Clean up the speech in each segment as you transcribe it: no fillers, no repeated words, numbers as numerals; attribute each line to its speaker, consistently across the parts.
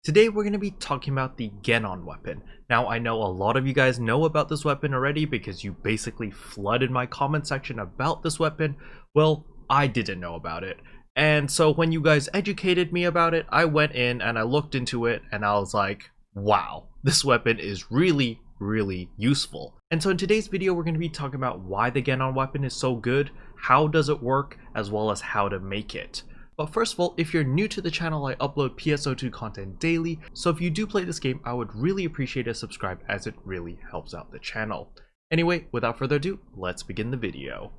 Speaker 1: Today we're going to be talking about the Genon Weapon. Now I know a lot of you guys know about this weapon already because you basically flooded my comment section about this weapon. Well, I didn't know about it. And so when you guys educated me about it, I went in and I looked into it and I was like, wow, this weapon is really useful. And so in today's video we're going to be talking about why the Genon Weapon is so good, how does it work, as well as how to make it. But first of all, if you're new to the channel, I upload PSO2 content daily, so if you do play this game, I would really appreciate a subscribe as it really helps out the channel. Anyway, without further ado, let's begin the video.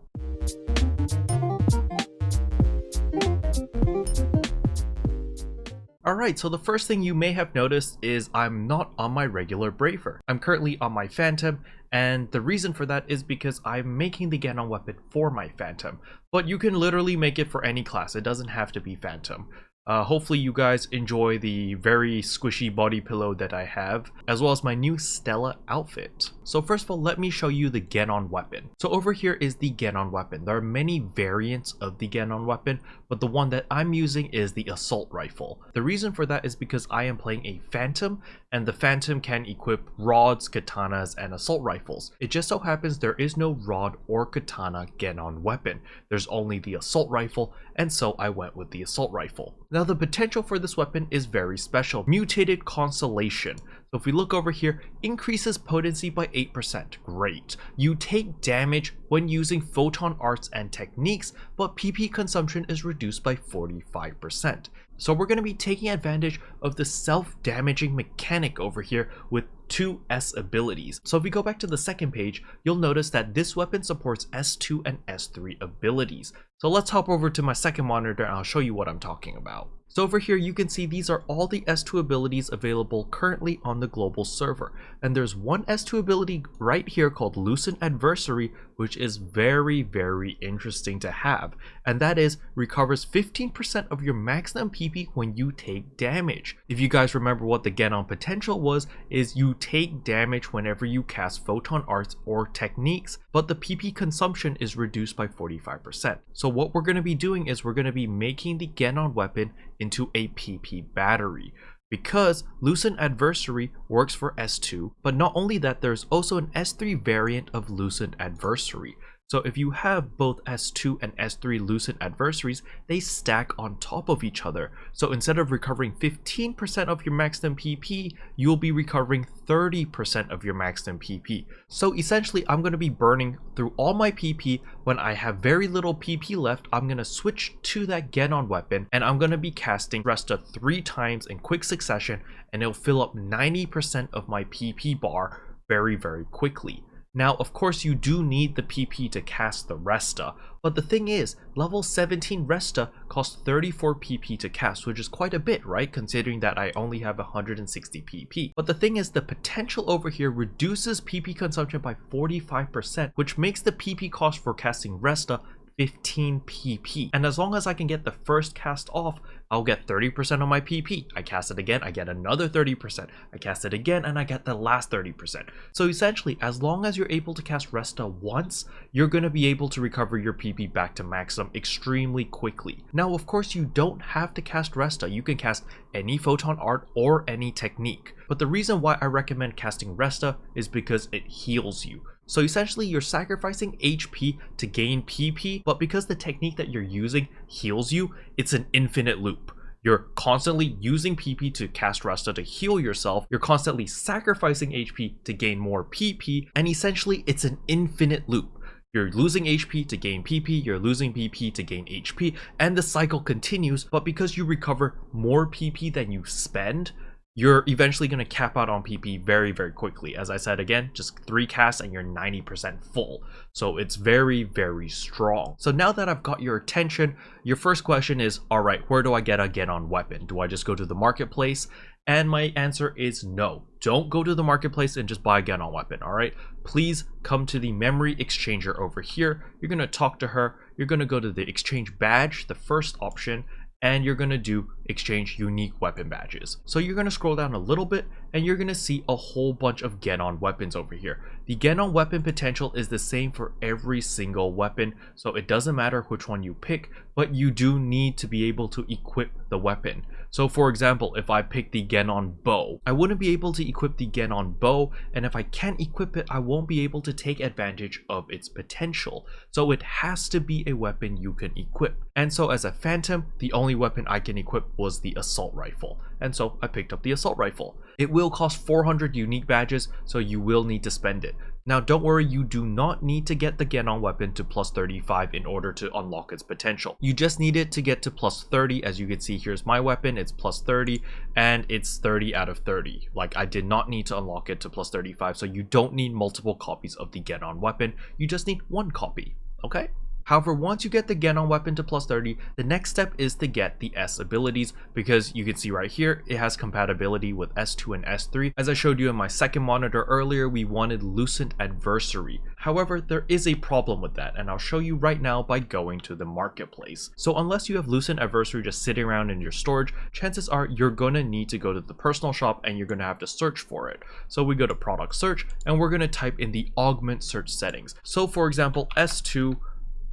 Speaker 1: Alright, so the first thing you may have noticed is I'm not on my regular Braver. I'm currently on my Phantom, and the reason for that is because I'm making the Genon Weapon for my Phantom. But you can literally make it for any class, it doesn't have to be Phantom. Hopefully you guys enjoy the very squishy body pillow that I have, as well as my new Stella outfit. So first of all, let me show you the Genon Weapon. So over here is the Genon Weapon. There are many variants of the Genon Weapon, but the one that I'm using is the Assault Rifle. The reason for that is because I am playing a Phantom, and the Phantom can equip rods, katanas, and assault rifles. It just so happens there is no rod or katana Genon Weapon. There's only the Assault Rifle, and so I went with the Assault Rifle. Now the potential for this weapon is very special. Mutated Constellation. So if we look over here, increases potency by 8%. Great. You take damage when using photon arts and techniques, but PP consumption is reduced by 45%. So we're going to be taking advantage of the self-damaging mechanic over here with two S abilities. So if we go back to the second page, you'll notice that this weapon supports S2 and S3 abilities. So let's hop over to my second monitor and I'll show you what I'm talking about. So over here you can see these are all the S2 abilities available currently on the global server. And there's one S2 ability right here called Lucent Adversity, which is very interesting to have. And that is recovers 15% of your maximum PP when you take damage. If you guys remember what the Genon potential was, is you take damage whenever you cast photon arts or techniques, but the PP consumption is reduced by 45%. So what we're going to be doing is we're going to be making the Genon Weapon into a PP battery, because Lucent Adversity works for S2, but not only that, there's also an S3 variant of Lucent Adversity. So if you have both S2 and S3 Lucent Adversaries, they stack on top of each other. So instead of recovering 15% of your maximum PP, you'll be recovering 30% of your maximum PP. So essentially, I'm going to be burning through all my PP. When I have very little PP left, I'm going to switch to that Genon Weapon, and I'm going to be casting Resta 3 times in quick succession, and it'll fill up 90% of my PP bar very quickly. Now, of course, you do need the PP to cast the Resta, but the thing is, level 17 Resta costs 34 PP to cast, which is quite a bit, right? Considering that I only have 160 PP. But the thing is, the potential over here reduces PP consumption by 45%, which makes the PP cost for casting Resta 15 PP. And as long as I can get the first cast off, I'll get 30% of my PP. I cast it again, I get another 30%. I cast it again, and I get the last 30%. So essentially, as long as you're able to cast Resta once, you're going to be able to recover your PP back to maximum extremely quickly. Now, of course, you don't have to cast Resta. You can cast any photon art or any technique. But the reason why I recommend casting Resta is because it heals you. So essentially, you're sacrificing HP to gain PP, but because the technique that you're using heals you, it's an infinite loop. You're constantly using PP to cast Resta to heal yourself, you're constantly sacrificing HP to gain more PP, and essentially it's an infinite loop. You're losing HP to gain PP, you're losing PP to gain HP, and the cycle continues, but because you recover more PP than you spend, you're eventually going to cap out on PP very quickly. As I said again, just 3 casts and you're 90% full. So it's very strong. So now that I've got your attention, your first question is, alright, where do I get a Genon Weapon? Do I just go to the marketplace? And my answer is no. Don't go to the marketplace and just buy a Genon Weapon, alright? Please come to the memory exchanger over here. You're going to talk to her. You're going to go to the exchange badge, the first option, and you're going to do exchange unique weapon badges. So you're going to scroll down a little bit and you're going to see a whole bunch of Genon weapons over here. The Genon weapon potential is the same for every single weapon, so it doesn't matter which one you pick, but you do need to be able to equip the weapon. So for example, if I pick the Genon bow, I wouldn't be able to equip the Genon bow, and if I can't equip it, I won't be able to take advantage of its potential. So it has to be a weapon you can equip. And so as a Phantom, the only weapon I can equip was the assault rifle. And so I picked up the assault rifle. It will cost 400 unique badges, so you will need to spend it. Now don't worry, you do not need to get the Genon weapon to plus 35 in order to unlock its potential. You just need it to get to plus 30. As you can see, here's my weapon, it's plus 30 and it's 30 out of 30. Like, I did not need to unlock it to plus 35, so you don't need multiple copies of the Genon weapon, you just need one copy, okay? However, once you get the Genon weapon to plus 30, the next step is to get the S abilities, because you can see right here, it has compatibility with S2 and S3. As I showed you in my second monitor earlier, we wanted Lucent Adversity. However, there is a problem with that, and I'll show you right now by going to the marketplace. So unless you have Lucent Adversity just sitting around in your storage, chances are you're going to need to go to the personal shop and you're going to have to search for it. So we go to product search and we're going to type in the augment search settings. So for example, S2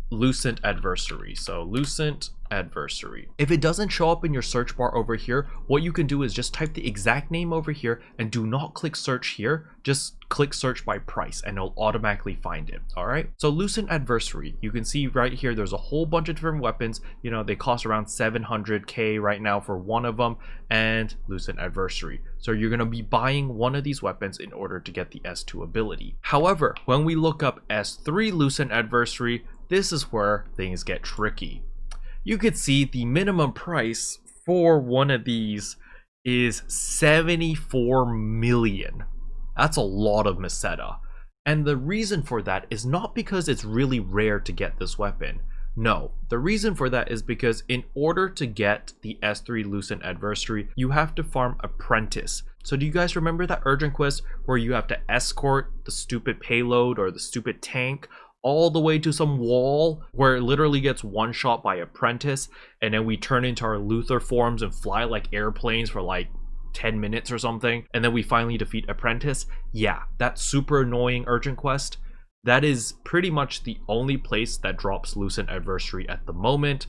Speaker 1: Lucent Adversity. So Lucent Adversity. If it doesn't show up in your search bar over here, what you can do is just type the exact name over here and do not click search here, just click search by price and it'll automatically find it. All right, so Lucent Adversity, you can see right here there's a whole bunch of different weapons. You know, they cost around 700k right now for one of them, and Lucent Adversity. So you're going to be buying one of these weapons in order to get the S2 ability. However, when we look up S3 Lucent Adversity, this is where things get tricky. You could see the minimum price for one of these is 74 million. That's a lot of Meseta. And the reason for that is not because it's really rare to get this weapon. No, the reason for that is because in order to get the S3 Lucent Adversity, you have to farm Apprentice. So do you guys remember that urgent quest where you have to escort the stupid payload or the stupid tank all the way to some wall where it literally gets one shot by Apprentice, and then we turn into our Luther forms and fly like airplanes for like 10 minutes or something, and then we finally defeat Apprentice? Yeah, that super annoying urgent quest, that is pretty much the only place that drops Lucent Adversity at the moment,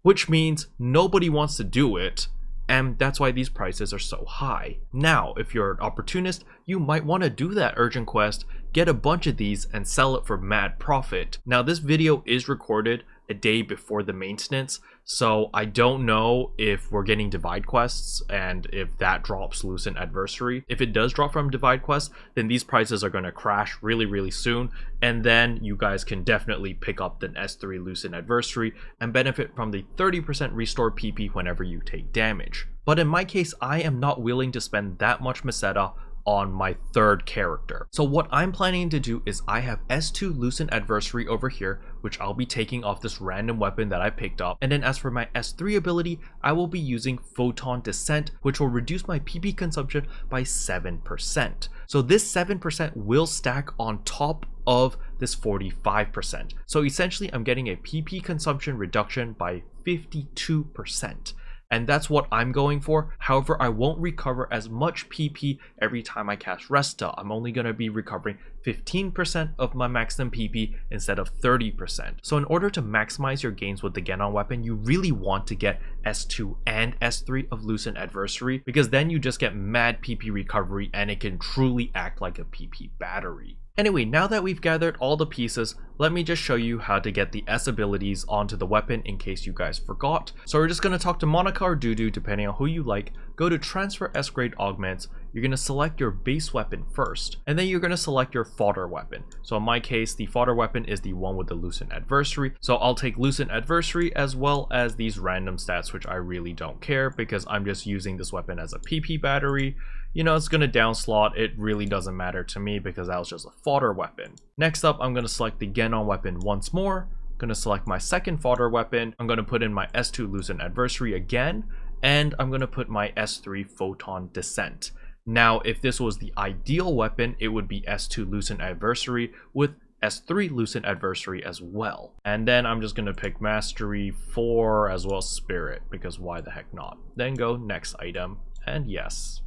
Speaker 1: which means nobody wants to do it, and that's why these prices are so high. Now, if you're an opportunist, you might want to do that urgent quest, get a bunch of these, and sell it for mad profit. Now, this video is recorded a day before the maintenance, so I don't know if we're getting divide quests and if that drops Lucent Adversity. If it does drop from divide quest, then these prices are going to crash really soon, and then you guys can definitely pick up the S3 Lucent Adversity and benefit from the 30% restore PP whenever you take damage. But in my case, I am not willing to spend that much Meseta on my third character. So what I'm planning to do is I have S2 Lucent Adversity over here, which I'll be taking off this random weapon that I picked up. And then as for my S3 ability, I will be using Photon Descent, which will reduce my PP consumption by 7%. So this 7% will stack on top of this 45%. So essentially I'm getting a PP consumption reduction by 52%. And that's what I'm going for. However, I won't recover as much PP every time I cast Resta. I'm only going to be recovering 15% of my maximum PP instead of 30%. So in order to maximize your gains with the Genon weapon, you really want to get S2 and S3 of Lucent Adversity, because then you just get mad PP recovery and it can truly act like a PP battery. Anyway, now that we've gathered all the pieces, let me just show you how to get the S abilities onto the weapon in case you guys forgot. So we're just going to talk to Monica or Dudu, depending on who you like. Go to Transfer S Grade Augments. You're going to select your base weapon first, and then you're going to select your fodder weapon. So in my case, the fodder weapon is the one with the Lucent Adversity. So I'll take Lucent Adversity as well as these random stats, which I really don't care because I'm just using this weapon as a PP battery. You know, it's going to down slot. It really doesn't matter to me because that was just a fodder weapon. Next up, I'm going to select the Genon weapon once more. I'm going to select my second fodder weapon. I'm going to put in my S2 Lucent Adversity again, and I'm going to put my S3 Photon Descent. Now, if this was the ideal weapon, it would be S2 Lucent Adversity with S3 Lucent Adversity as well. And then I'm just going to pick Mastery 4 as well as Spirit, because why the heck not? Then go next item, and yes.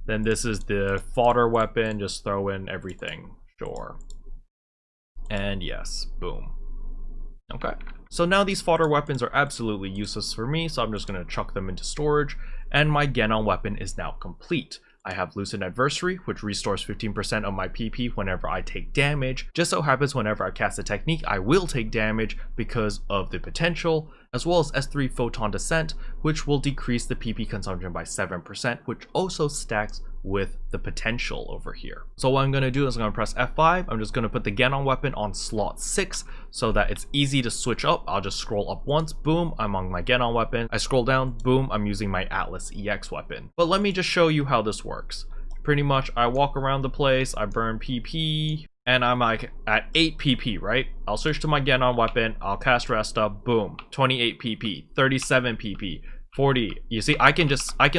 Speaker 1: Then this is the fodder weapon, just throw in everything, sure. And yes, boom. Okay, so now these fodder weapons are absolutely useless for me, so I'm just going to chuck them into storage, and my Genon weapon is now complete. I have Lucent Adversity, which restores 15% of my PP whenever I take damage. Just so happens whenever I cast a technique, I will take damage because of the potential, as well as S3 Photon Descent, which will decrease the PP consumption by 7%, which also stacks with the potential over here. So what I'm going to do is I'm going to press F5. I'm just going to put the Genon weapon on slot 6 so that it's easy to switch up. I'll just scroll up once, boom, I'm on my Genon weapon. I scroll down, boom, I'm using my Atlas EX weapon. But let me just show you how this works. Pretty much I walk around the place, I burn PP, and I'm like at 8 PP, right? I'll switch to my Genon weapon, I'll cast Resta, boom, 28 PP, 37 PP, 40. You see, I can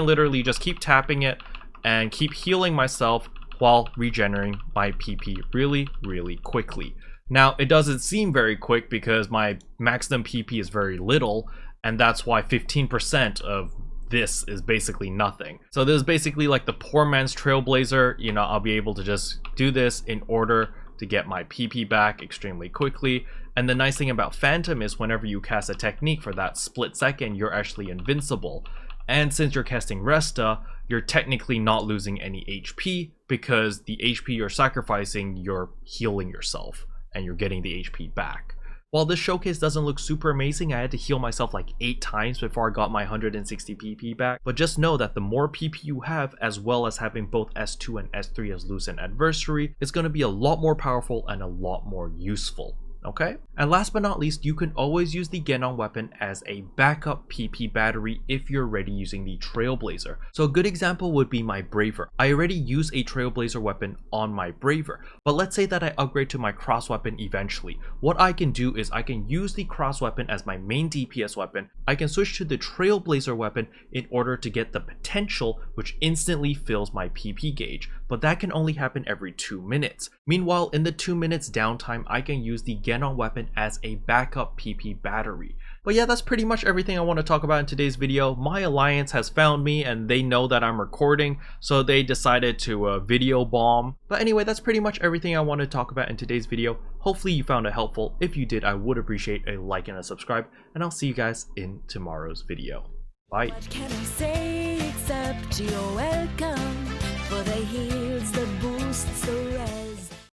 Speaker 1: literally just keep tapping it and keep healing myself while regenerating my PP really, really quickly. Now, it doesn't seem very quick because my maximum PP is very little, and that's why 15% of this is basically nothing. So this is basically like the poor man's Trailblazer. You know, I'll be able to just do this in order to get my PP back extremely quickly. And the nice thing about Phantom is whenever you cast a technique for that split second, you're actually invincible. And since you're casting Resta, you're technically not losing any HP, because the HP you're sacrificing, you're healing yourself and you're getting the HP back. While this showcase doesn't look super amazing, I had to heal myself like 8 times before I got my 160 PP back. But just know that the more PP you have, as well as having both S2 and S3 as Lucent Adversity, it's going to be a lot more powerful and a lot more useful. Okay? And last but not least, you can always use the Genon weapon as a backup PP battery if you're already using the Trailblazer. So a good example would be my Braver. I already use a Trailblazer weapon on my Braver, but let's say that I upgrade to my cross weapon eventually. What I can do is I can use the cross weapon as my main DPS weapon. I can switch to the Trailblazer weapon in order to get the potential, which instantly fills my PP gauge, but that can only happen every 2 minutes. Meanwhile, in the 2 minutes downtime, I can use the Genon weapon as a backup PP battery. But yeah, that's pretty much everything I want to talk about in today's video. My alliance has found me and they know that I'm recording, so they decided to video bomb. But anyway, that's pretty much everything I want to talk about in today's video. Hopefully you found it helpful. If you did, I would appreciate a like and a subscribe, and I'll see you guys in tomorrow's video. Bye.
Speaker 2: What can I say except you're welcome for the heals, the boosts, the rest.